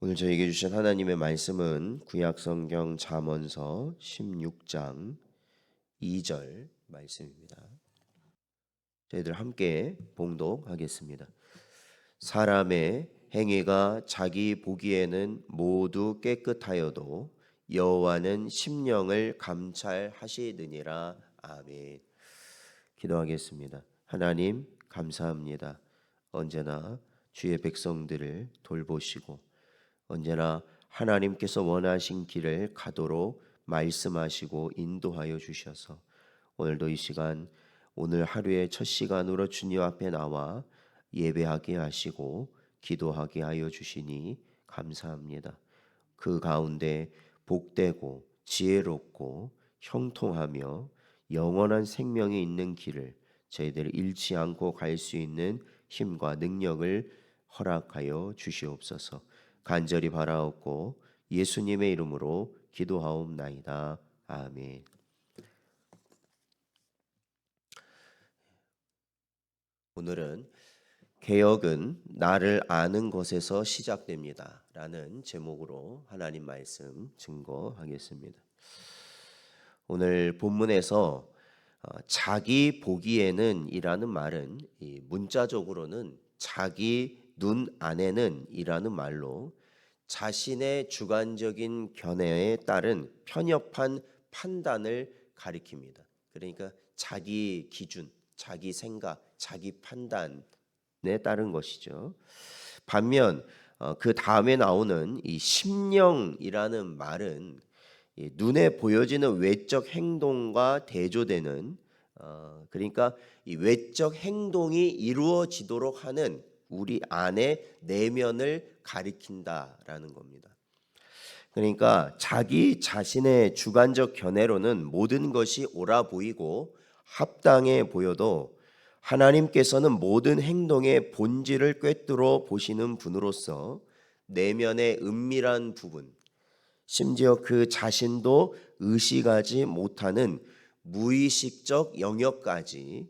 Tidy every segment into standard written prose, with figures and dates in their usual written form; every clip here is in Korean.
오늘 저에게 주신 하나님의 말씀은 구약성경 잠언서 16장 2절 말씀입니다. 저희들 함께 봉독하겠습니다. 사람의 행위가 자기 보기에는 모두 깨끗하여도 여호와는 심령을 감찰하시느니라. 아멘. 기도하겠습니다. 하나님 감사합니다. 언제나 주의 백성들을 돌보시고 언제나 하나님께서 원하신 길을 가도록 말씀하시고 인도하여 주셔서 오늘도 이 시간, 오늘 하루의 첫 시간으로 주님 앞에 나와 예배하게 하시고 기도하게 하여 주시니 감사합니다. 그 가운데 복되고 지혜롭고 형통하며 영원한 생명이 있는 길을 저희들이 잃지 않고 갈 수 있는 힘과 능력을 허락하여 주시옵소서. 간절히 바라옵고 예수님의 이름으로 기도하옵나이다. 아멘. 오늘은 개혁은 나를 아는 것에서 시작됩니다 라는 제목으로 하나님 말씀 증거하겠습니다. 오늘 본문에서 자기 보기에는 이라는 말은 문자적으로는 자기 눈 안에는 이라는 말로 자신의 주관적인 견해에 따른 편협한 판단을 가리킵니다. 그러니까 자기 기준, 자기 생각, 자기 판단에 따른 것이죠. 반면 그 다음에 나오는 이 심령이라는 말은 눈에 보여지는 외적 행동과 대조되는 그러니까 이 외적 행동이 이루어지도록 하는 우리 안의 내면을 가리킨다라는 겁니다. 그러니까 자기 자신의 주관적 견해로는 모든 것이 옳아 보이고 합당해 보여도 하나님께서는 모든 행동의 본질을 꿰뚫어 보시는 분으로서 내면의 은밀한 부분, 심지어 그 자신도 의식하지 못하는 무의식적 영역까지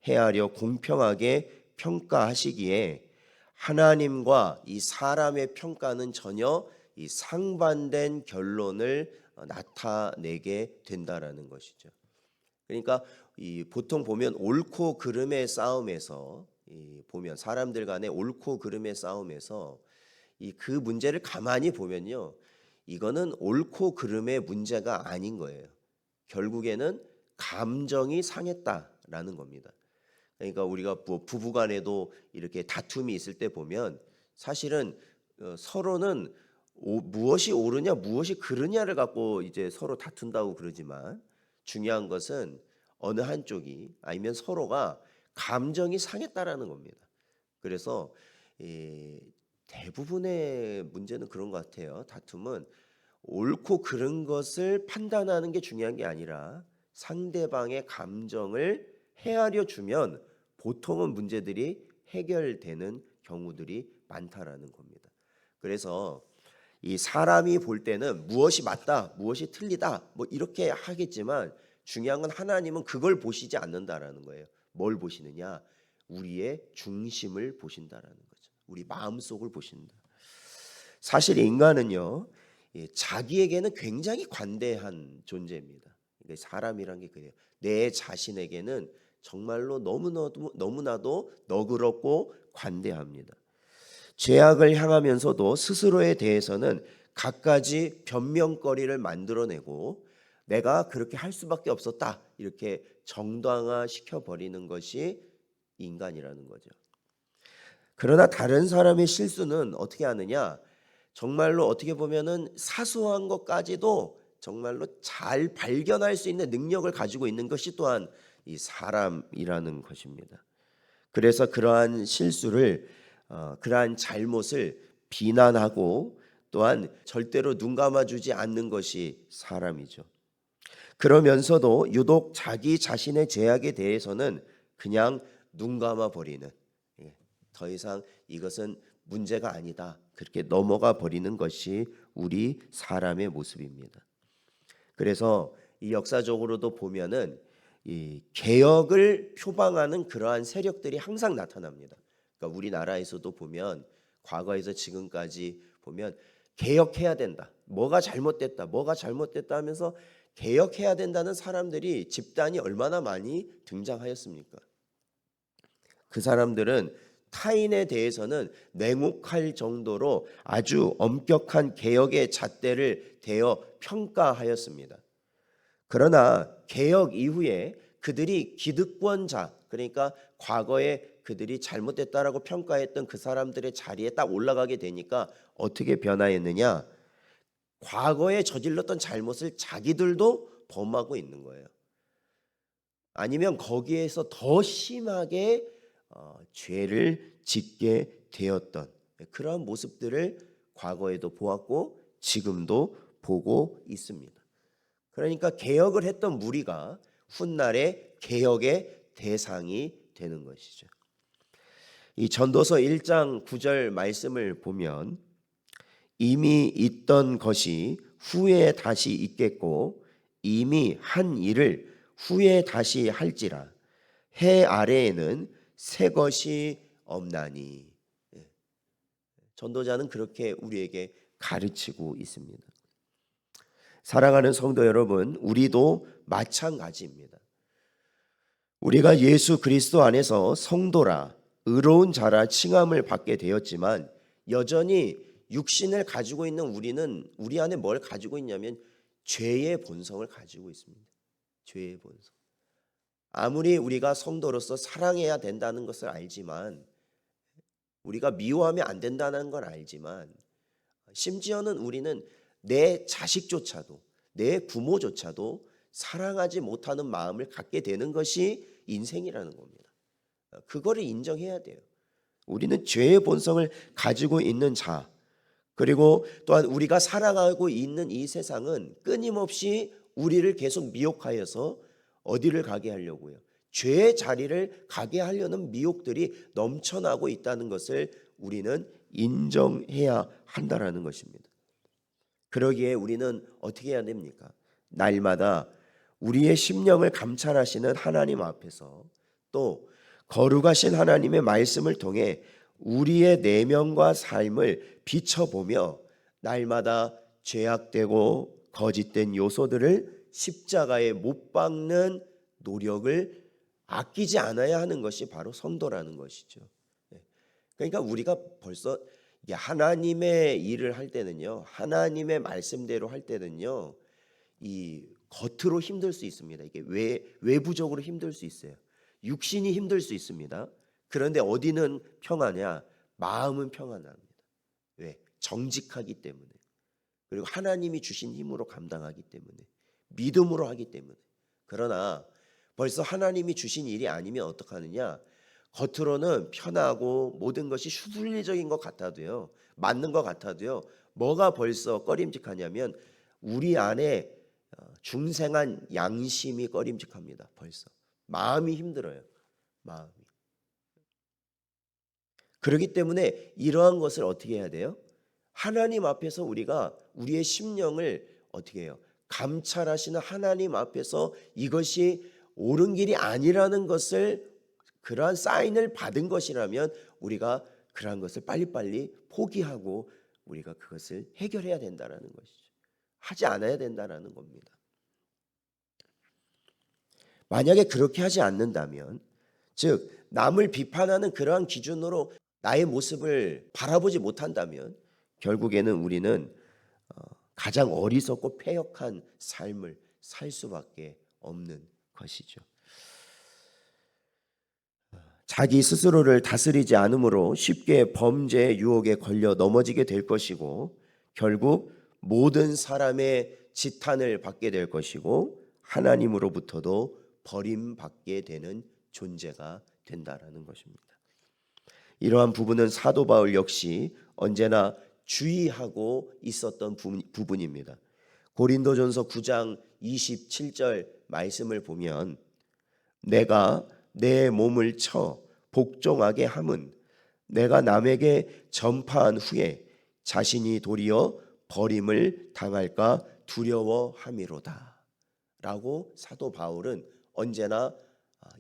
헤아려 공평하게 평가하시기에 하나님과 이 사람의 평가는 전혀 이 상반된 결론을 나타내게 된다라는 것이죠. 그러니까 보통 보면 옳고 그름의 싸움에서 보면 사람들 간의 옳고 그름의 싸움에서 그 문제를 가만히 보면요, 이거는 옳고 그름의 문제가 아닌 거예요. 결국에는 감정이 상했다라는 겁니다. 그러니까 우리가 부부간에도 이렇게 다툼이 있을 때 보면 사실은 서로는 무엇이 옳으냐 무엇이 그르냐를 갖고 이제 서로 다툰다고 그러지만 중요한 것은 어느 한쪽이 아니면 서로가 감정이 상했다라는 겁니다. 그래서 대부분의 문제는 그런 것 같아요. 다툼은 옳고 그른 것을 판단하는 게 중요한 게 아니라 상대방의 감정을 헤아려 주면 보통은 문제들이 해결되는 경우들이 많다라는 겁니다. 그래서 이 사람이 볼 때는 무엇이 맞다, 무엇이 틀리다, 뭐 이렇게 하겠지만 중요한 건 하나님은 그걸 보시지 않는다라는 거예요. 뭘 보시느냐? 우리의 중심을 보신다라는 거죠. 우리 마음속을 보신다. 사실 인간은요, 자기에게는 굉장히 관대한 존재입니다. 사람이란 게 그래요. 내 자신에게는 정말로 너무나도 너그럽고 관대합니다. 죄악을 향하면서도 스스로에 대해서는 갖가지 변명거리를 만들어내고 내가 그렇게 할 수밖에 없었다 이렇게 정당화시켜 버리는 것이 인간이라는 거죠. 그러나 다른 사람의 실수는 어떻게 하느냐? 정말로 어떻게 보면은 사소한 것까지도 정말로 잘 발견할 수 있는 능력을 가지고 있는 것이 또한 이 사람이라는 것입니다. 그래서 그러한 실수를 그러한 잘못을 비난하고 또한 절대로 눈 감아주지 않는 것이 사람이죠. 그러면서도 유독 자기 자신의 죄악에 대해서는 그냥 눈 감아 버리는, 더 이상 이것은 문제가 아니다 그렇게 넘어가 버리는 것이 우리 사람의 모습입니다. 그래서 이 역사적으로도 보면은 이 개혁을 표방하는 그러한 세력들이 항상 나타납니다. 그러니까 우리나라에서도 보면 과거에서 지금까지 보면 개혁해야 된다. 뭐가 잘못됐다. 뭐가 잘못됐다 하면서 개혁해야 된다는 사람들이 집단이 얼마나 많이 등장하였습니까? 그 사람들은 타인에 대해서는 냉혹할 정도로 아주 엄격한 개혁의 잣대를 대어 평가하였습니다. 그러나 개혁 이후에 그들이 기득권자, 그러니까 과거에 그들이 잘못됐다라고 평가했던 그 사람들의 자리에 딱 올라가게 되니까 어떻게 변화했느냐? 과거에 저질렀던 잘못을 자기들도 범하고 있는 거예요. 아니면 거기에서 더 심하게 죄를 짓게 되었던 그러한 모습들을 과거에도 보았고 지금도 보고 있습니다. 그러니까 개혁을 했던 무리가 훗날에 개혁의 대상이 되는 것이죠. 이 전도서 1장 9절 말씀을 보면 이미 있던 것이 후에 다시 있겠고 이미 한 일을 후에 다시 할지라 해 아래에는 새 것이 없나니. 전도자는 그렇게 우리에게 가르치고 있습니다. 사랑하는 성도 여러분, 우리도 마찬가지입니다. 우리가 예수 그리스도 안에서 성도라 의로운 자라 칭함을 받게 되었지만 여전히 육신을 가지고 있는 우리는 우리 안에 뭘 가지고 있냐면 죄의 본성을 가지고 있습니다. 죄의 본성. 아무리 우리가 성도로서 사랑해야 된다는 것을 알지만 우리가 미워하면 안 된다는 걸 알지만 심지어는 우리는 내 자식조차도 내 부모조차도 사랑하지 못하는 마음을 갖게 되는 것이 인생이라는 겁니다. 그거를 인정해야 돼요. 우리는 죄의 본성을 가지고 있는 자, 그리고 또한 우리가 살아가고 있는 이 세상은 끊임없이 우리를 계속 미혹하여서 어디를 가게 하려고요? 죄의 자리를 가게 하려는 미혹들이 넘쳐나고 있다는 것을 우리는 인정해야 한다라는 것입니다. 그러기에 우리는 어떻게 해야 됩니까? 날마다 우리의 심령을 감찰하시는 하나님 앞에서 또 거룩하신 하나님의 말씀을 통해 우리의 내면과 삶을 비춰보며 날마다 죄악되고 거짓된 요소들을 십자가에 못 박는 노력을 아끼지 않아야 하는 것이 바로 성도라는 것이죠. 그러니까 우리가 벌써 하나님의 일을 할 때는요, 하나님의 말씀대로 할 때는요, 이 겉으로 힘들 수 있습니다. 이게 외부적으로 힘들 수 있어요. 육신이 힘들 수 있습니다. 그런데 어디는 평하냐? 마음은 평안합니다. 왜? 정직하기 때문에. 그리고 하나님이 주신 힘으로 감당하기 때문에. 믿음으로 하기 때문에. 그러나 벌써 하나님이 주신 일이 아니면 어떡하느냐? 겉으로는 편하고 모든 것이 수순리적인 것 같아도요, 맞는 것 같아도요, 뭐가 벌써 꺼림직하냐면 우리 안에 중생한 양심이 꺼림직합니다. 벌써 마음이 힘들어요. 마음이. 그렇기 때문에 이러한 것을 어떻게 해야 돼요? 하나님 앞에서 우리가 우리의 심령을 어떻게 해요? 감찰하시는 하나님 앞에서 이것이 옳은 길이 아니라는 것을, 그러한 사인을 받은 것이라면 우리가 그러한 것을 빨리빨리 포기하고 우리가 그것을 해결해야 된다는 것이죠. 하지 않아야 된다는 겁니다. 만약에 그렇게 하지 않는다면, 즉 남을 비판하는 그러한 기준으로 나의 모습을 바라보지 못한다면 결국에는 우리는 가장 어리석고 패역한 삶을 살 수밖에 없는 것이죠. 자기 스스로를 다스리지 않으므로 쉽게 범죄의 유혹에 걸려 넘어지게 될 것이고 결국 모든 사람의 지탄을 받게 될 것이고 하나님으로부터도 버림받게 되는 존재가 된다라는 것입니다. 이러한 부분은 사도 바울 역시 언제나 주의하고 있었던 부분입니다. 고린도전서 9장 27절 말씀을 보면 내가 내 몸을 쳐 복종하게 함은 내가 남에게 전파한 후에 자신이 도리어 버림을 당할까 두려워함이로다 라고 사도 바울은 언제나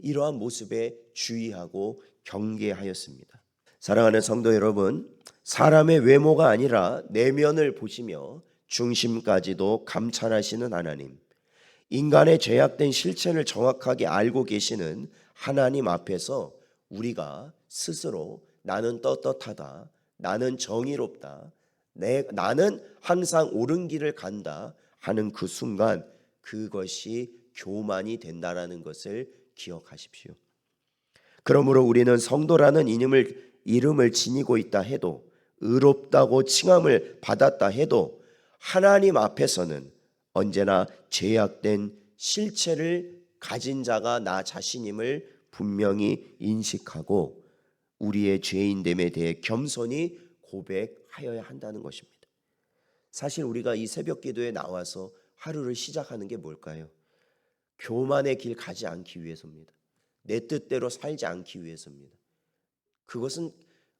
이러한 모습에 주의하고 경계하였습니다. 사랑하는 성도 여러분, 사람의 외모가 아니라 내면을 보시며 중심까지도 감찰하시는 하나님, 인간의 죄악된 실체를 정확하게 알고 계시는 하나님 앞에서 우리가 스스로 나는 떳떳하다, 나는 정의롭다, 나는 항상 옳은 길을 간다 하는 그 순간 그것이 교만이 된다라는 것을 기억하십시오. 그러므로 우리는 성도라는 이름을 지니고 있다 해도, 의롭다고 칭함을 받았다 해도 하나님 앞에서는 언제나 죄악된 실체를 가진 자가 나 자신임을 분명히 인식하고 우리의 죄인됨에 대해 겸손히 고백하여야 한다는 것입니다. 사실 우리가 이 새벽 기도에 나와서 하루를 시작하는 게 뭘까요? 교만의 길 가지 않기 위해서입니다. 내 뜻대로 살지 않기 위해서입니다. 그것은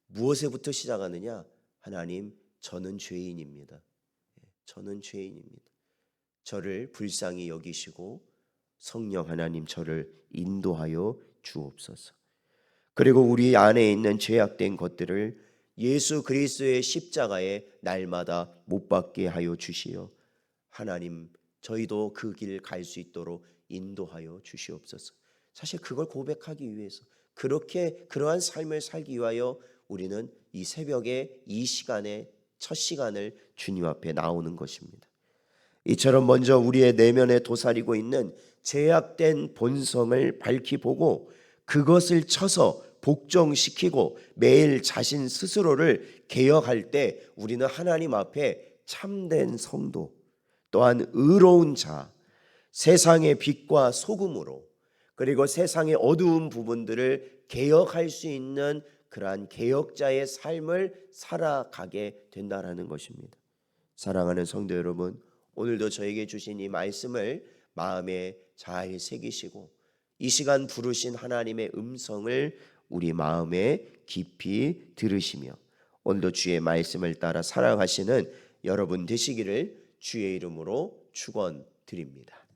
무엇에부터 시작하느냐? 하나님, 저는 죄인입니다. 저는 죄인입니다. 저를 불쌍히 여기시고 성령 하나님 저를 인도하여 주옵소서. 그리고 우리 안에 있는 죄악된 것들을 예수 그리스도의 십자가에 날마다 못 박게 하여 주시어 하나님, 저희도 그 길 갈 수 있도록 인도하여 주시옵소서. 사실 그걸 고백하기 위해서, 그러한 삶을 살기 위하여 우리는 이 새벽에 이 시간에 첫 시간을 주님 앞에 나오는 것입니다. 이처럼 먼저 우리의 내면에 도사리고 있는 죄악된 본성을 밝히 보고 그것을 쳐서 복종시키고 매일 자신 스스로를 개혁할 때 우리는 하나님 앞에 참된 성도, 또한 의로운 자, 세상의 빛과 소금으로, 그리고 세상의 어두운 부분들을 개혁할 수 있는 그러한 개혁자의 삶을 살아가게 된다라는 것입니다. 사랑하는 성도 여러분, 오늘도 저에게 주신 이 말씀을 마음에 잘 새기시고 이 시간 부르신 하나님의 음성을 우리 마음에 깊이 들으시며 오늘도 주의 말씀을 따라 살아가시는 여러분 되시기를 주의 이름으로 축원드립니다.